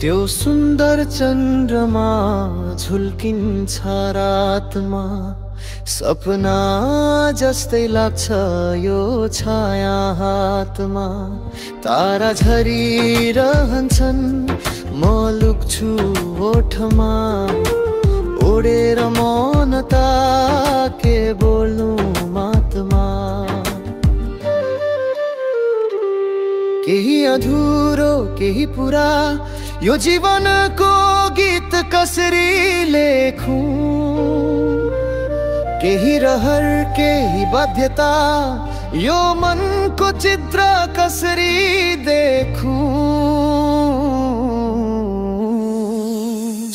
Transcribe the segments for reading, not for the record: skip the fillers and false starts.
त्यो सुन्दर चन्द्रमा झुल्किन्छ रातमा, सपना जस्तै लाग्छ यो छाया हातमा। तारा झरिरहन्छन्, म लुक्छु ओठमा, ओडेर मन ताके बोल्नु मातमा। केही अधुरो केही पुरा, यो जीवनको गीत कसरी लेखूं? केही रहर केही बाध्यता, यो मनको चित्र कसरी देखूं?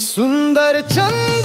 सुन्दर चन्द्र